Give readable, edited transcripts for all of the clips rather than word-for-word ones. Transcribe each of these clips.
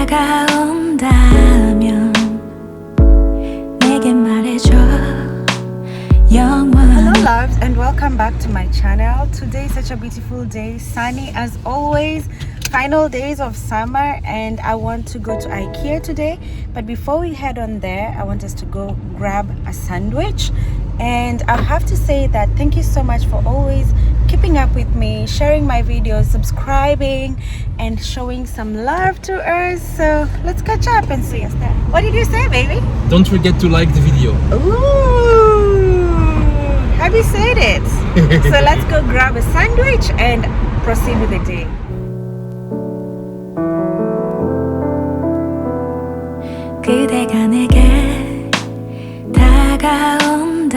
다가온다면 내게 말해줘 영원. Hello loves and welcome back to my channel. Today is such a beautiful day, sunny as always, final days of summer, and I want to go to Ikea today. But before we head on there, I want us to go grab a sandwich. And I have to say that thank you so much for always keeping up with me, sharing my videos, subscribing, and showing some love to us. So let's catch up and see us there. What did you say, baby? Don't forget to like the video. Ooh, have you said it? So let's go grab a sandwich and proceed with the day. 그대가 내게 다가온다면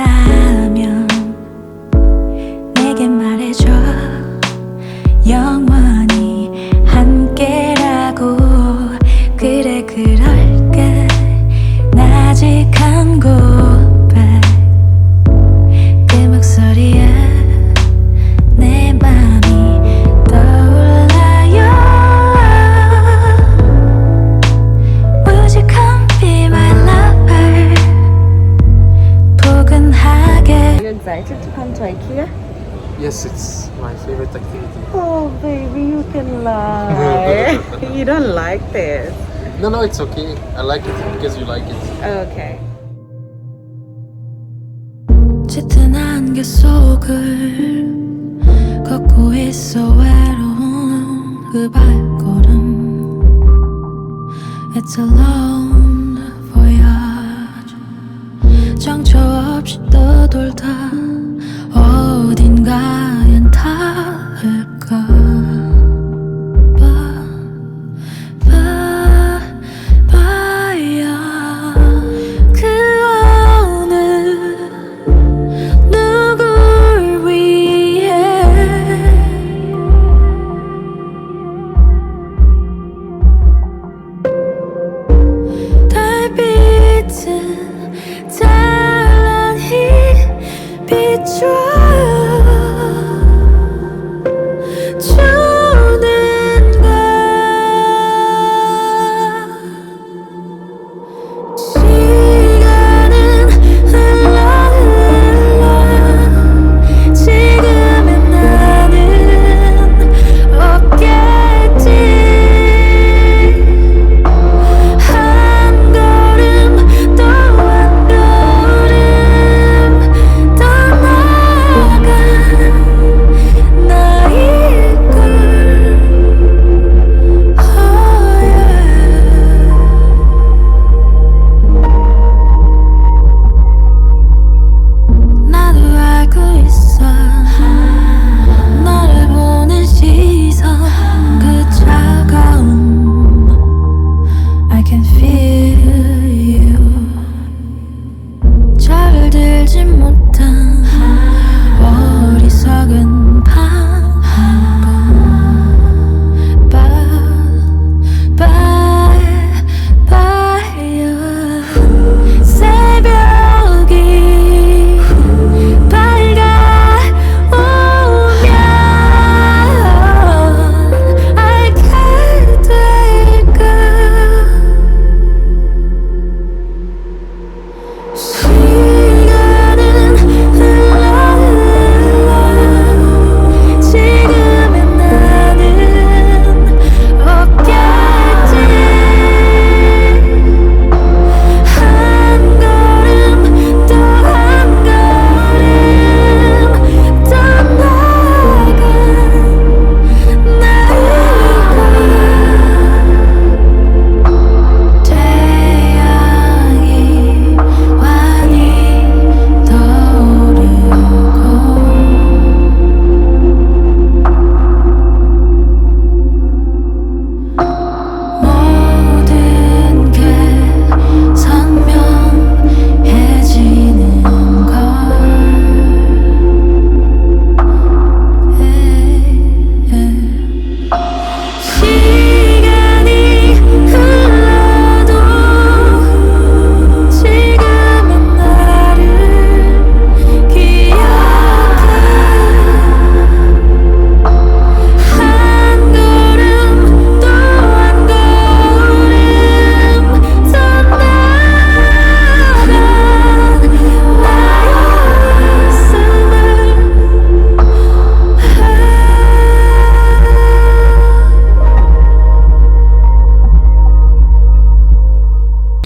내게 말해줘 영원히 함께라고. 그래 그럴게 나직한 고백 그 목소리에 내 맘이 떠올라요. Would you come be my lover 포근하게. Are you excited to come to Ikea? Yes, it's my favorite activity. Oh baby, you can lie. You don't like this. No, it's okay. I like it because you like it. Okay. 짙은 안개 속을 걷고 있어 외로운 그 발걸음. It's a long voyage. 정처 없이 떠돌다 어딘가엔 닿을까. 달빛은 찬란히 빛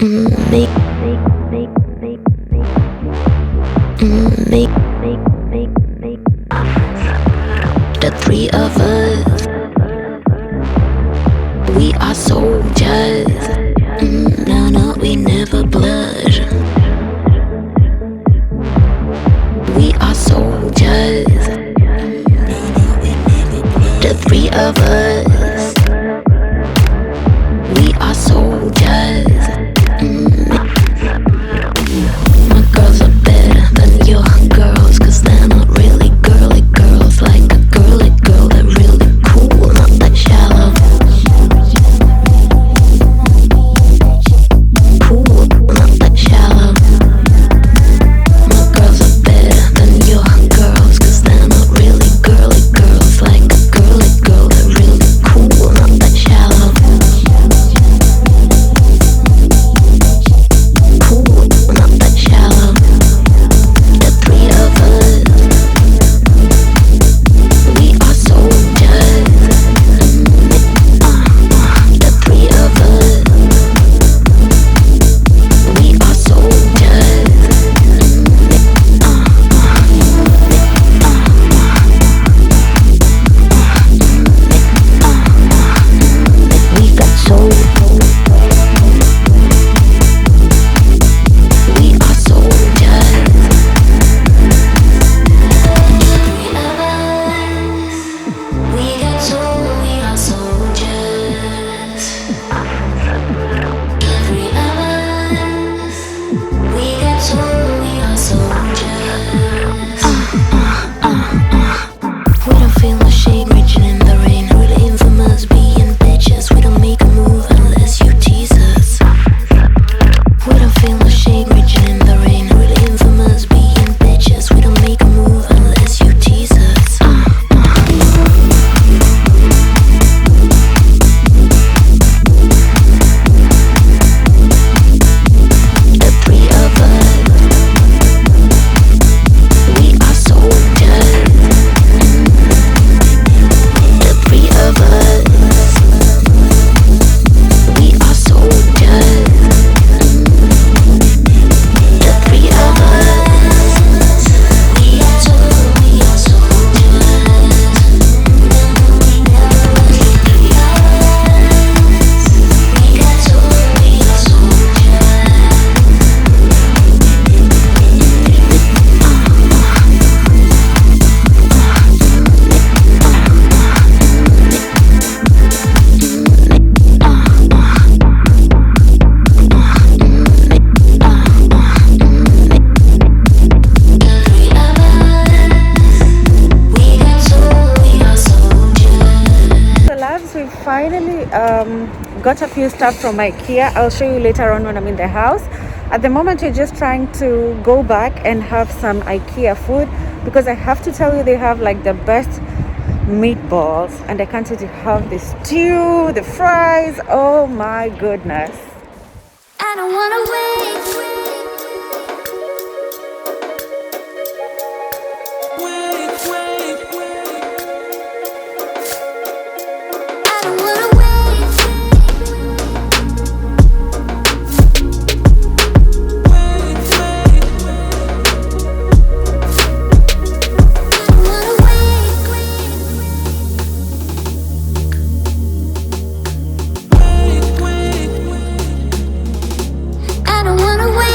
Make the three of us, we are soldiers. No, no, we never blush. We are soldiers. The three of us, we are soldiers. My girls are better than your girls, 'cause they're not really girly girls. Like a girly girl, they're really cool, not that shallow. Cool, not that shallow. My girls are better than your girls, 'cause they're not really girly girls. Like a girly girl, they're really cool, not that shallow. Cool, not that shallow. The three of us, we are soldiers. The three of us, we are soldiers. We got soul. We are soldiers. We got soul. We are soldiers. Every of us. We got soul. We are soldiers. We don't feel no shame reaching in the rain. Really infamous being bitches. We don't make a move unless you tease us. We don't feel no shame reaching in the rain. Really infamous being bitches. We don't make a move unless you tease us. The three of us, we are soldiers. The three of us, we are soldiers. The three of us, we are soldiers. We are So loves, we finally got a few stuff from Ikea. I'll show you later on when I'm in the house. At the moment, we're just trying to go back and have some Ikea food, because I have to tell you, they have like the best meatballs, and I can't wait to have the stew, the fries. Oh my goodness. I don't wanna wait. I don't wanna wait. I don't wanna wait.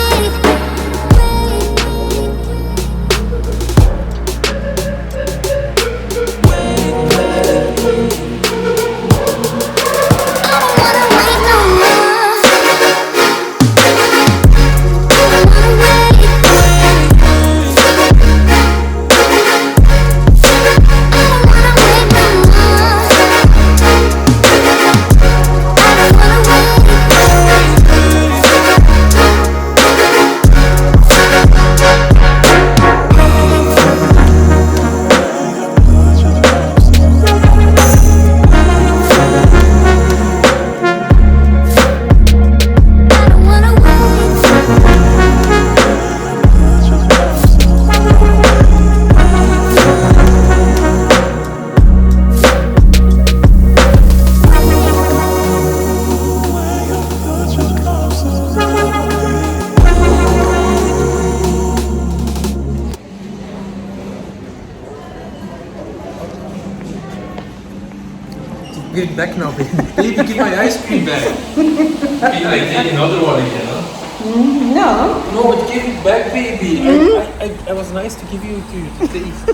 give it back now, baby. Baby, give my ice cream back. Can I take another one again, huh? No. No, but give it back, baby. I was nice to give you to taste.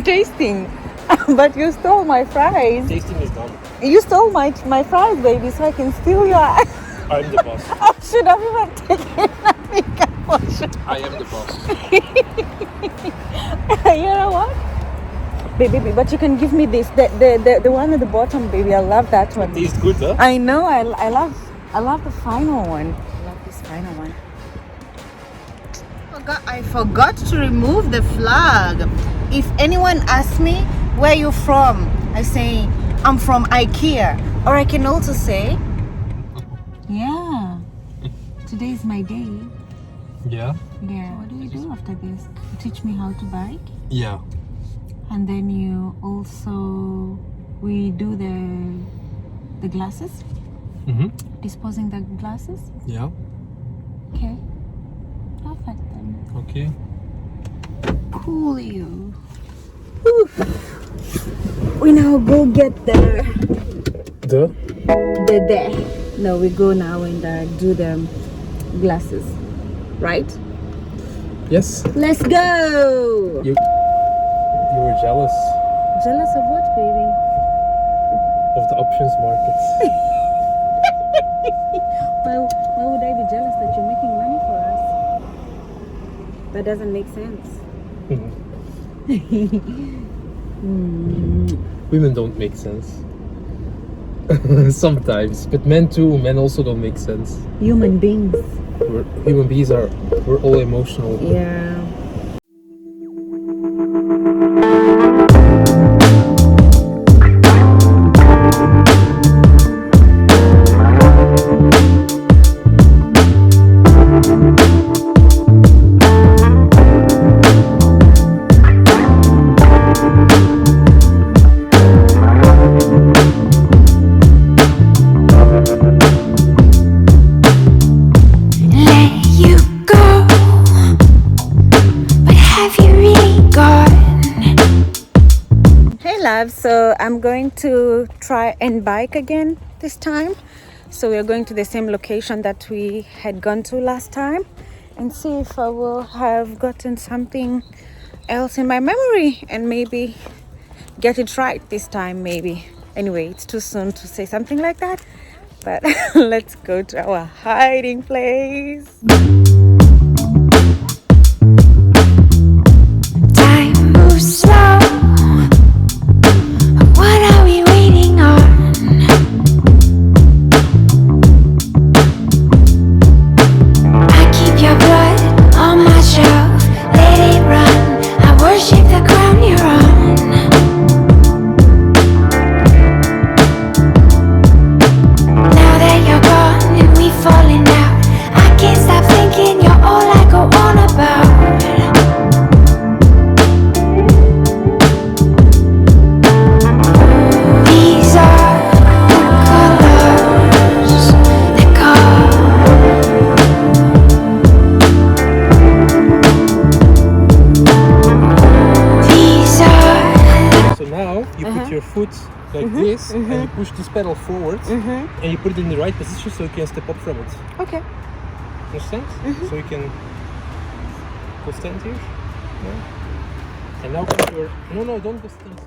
Tasting. But you stole my fries. Tasting is done. You stole my fries, baby, so I can steal your. I'm the boss. I should have even taken a makeup wash. I am the boss. You know what? Baby, but you can give me this. The one at the bottom, baby. I love that one. Tastes good, huh? I know. I love the final one. I love this final one. I forgot to remove the flag. If anyone asks me where you from, I say I'm from Ikea. Or I can also say, yeah, today is my day. Yeah. Yeah. What do you do after this? You teach me how to bike, Yeah. and then we do the glasses, disposing the glasses. Yeah. Okay. Perfect then. Okay. Cool you. We now go get the. No, we go now and do the glasses, right? Yes. Let's go. You were jealous Jealous of what, baby? of the options market. Why would I be jealous that you're making money for us? That doesn't make sense. Women don't make sense. Sometimes, but men too. Men also don't make sense. Human beings. Human beings we're all emotional. Yeah. So I'm going to try and bike again this time. So we're going to the same location that we had gone to last time and see if I will have gotten something else in my memory and maybe get it right this time, maybe. Anyway, it's too soon to say something like that, but let's go to our hiding place. Time moves slow. What are we waiting on? I keep your blood on my shelf, let it run. I worship the ground you're on. Now that you're gone and we've fallen out, I can't stop thinking you're all I go on about. These are colors that call. These are. So now you put your foot like this and you push this pedal forward and you put it in the right position so you can step up from it. Okay. Understand? So you can go stand here. Yeah. And now put your. No, don't go stand.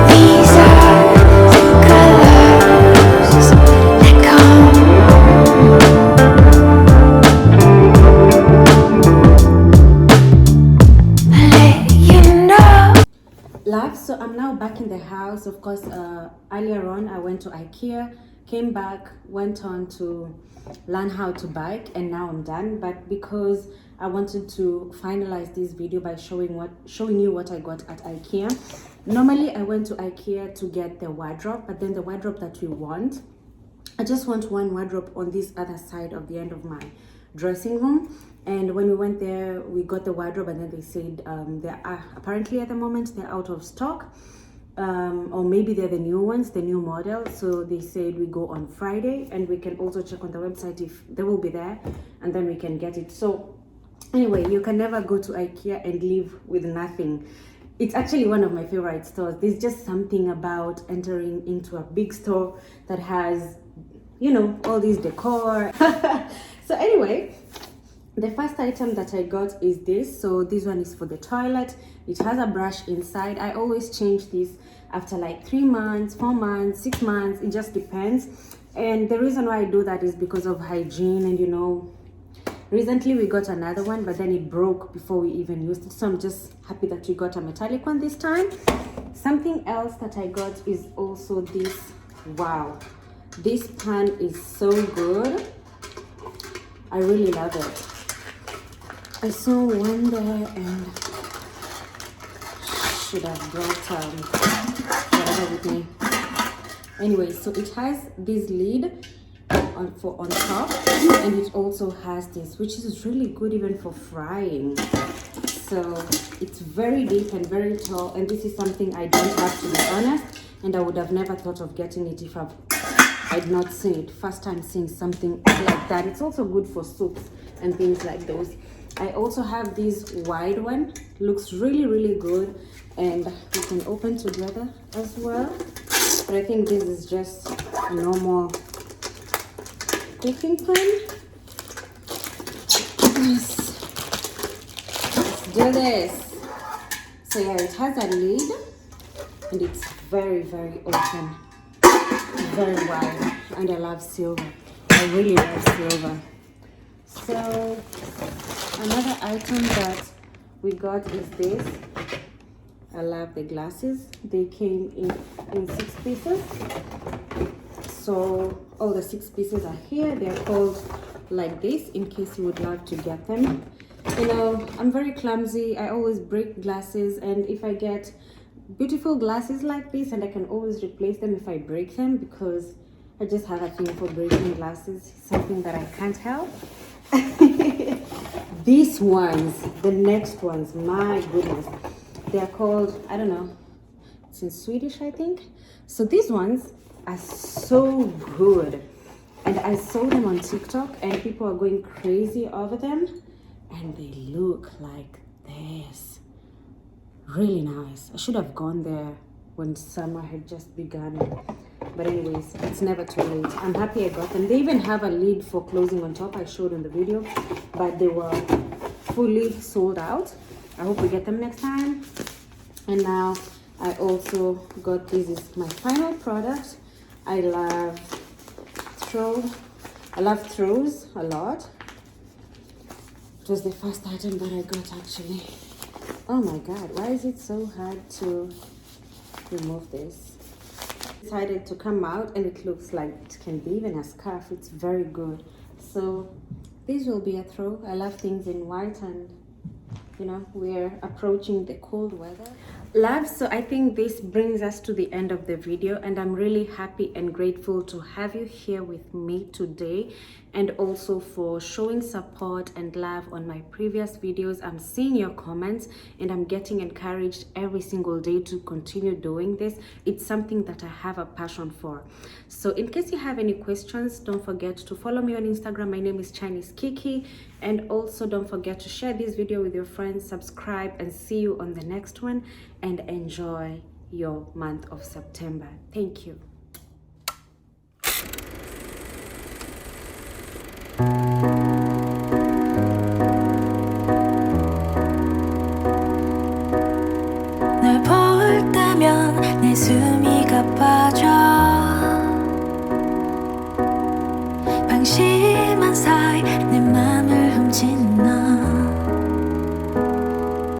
These are colors that come. Let you know. Love, so I'm now back in the house. Of course, earlier on I went to Ikea, came back, went on to learn how to bike, and now I'm done. But because I wanted to finalize this video by showing you what I got at Ikea. Normally I went to Ikea to get the wardrobe, but then the wardrobe that we want, I just want one wardrobe on this other side of the end of my dressing room. And when we went there, we got the wardrobe, and then they said they are apparently at the moment they're out of stock. or maybe they're the new ones, the new model. So they said we go on Friday, and we can also check on the website if they will be there, and then we can get it. So anyway, you can never go to Ikea and leave with nothing. It's actually one of my favorite stores. There's just something about entering into a big store that has, you know, all these decor. So anyway, the first item that I got is this. So this one is for the toilet. It has a brush inside. I always change this after like 3 months, 4 months, 6 months. It just depends. And the reason why I do that is because of hygiene. And you know, recently we got another one, but then it broke before we even used it. So I'm just happy that we got a metallic one this time. Something else that I got is also this. Wow, this pan is so good. I really love it. I saw one there and should have brought whatever with me. Anyway, so it has this lid on top, and it also has this, which is really good even for frying. So it's very deep and very tall, and this is something I don't have, to be honest, and I would have never thought of getting it if I'd not seen it. First time seeing something like that. It's also good for soups and things like those. I also have this wide one. Looks really good, and we can open together as well. But I think this is just a normal cooking pan. Yes. Let's do this. So yeah, it has a lid, and it's very open, very wide, and I love silver. I really love silver. So another item that we got is this. I love the glasses. They came in 6 pieces. So all the 6 pieces are here. They're called like this, in case you would love to get them. You know, I'm very clumsy. I always break glasses, and if I get beautiful glasses like this, and I can always replace them if I break them, because I just have a thing for breaking glasses. Something that I can't help. These ones, the next ones, my goodness, they are called, I don't know, it's in Swedish, I think. So these ones are so good, and I saw them on TikTok, and people are going crazy over them, and they look like this. Really nice. I should have gone there when summer had just begun, but anyways, it's never too late. I'm happy I got them. They even have a lid for closing on top. I showed in the video, but they were fully sold out. I hope we get them next time. And now I also got, this is my final product. I love throws a lot. It was the first item that I got, actually. Oh my god, why is it so hard to remove this? Decided to come out, and it looks like it can be even a scarf. It's very good. So this will be a throw. I love things in white, and you know, we're approaching the cold weather. Love, so I think this brings us to the end of the video, and I'm really happy and grateful to have you here with me today, and also for showing support and love on my previous videos. I'm seeing your comments, and I'm getting encouraged every single day to continue doing this. It's something that I have a passion for. So in case you have any questions, don't forget to follow me on Instagram. My name is Chinese Kiki, and also don't forget to share this video with your friends, subscribe, and see you on the next one, and enjoy your month of September. Thank you. 널 볼 때면 내 숨이 가빠져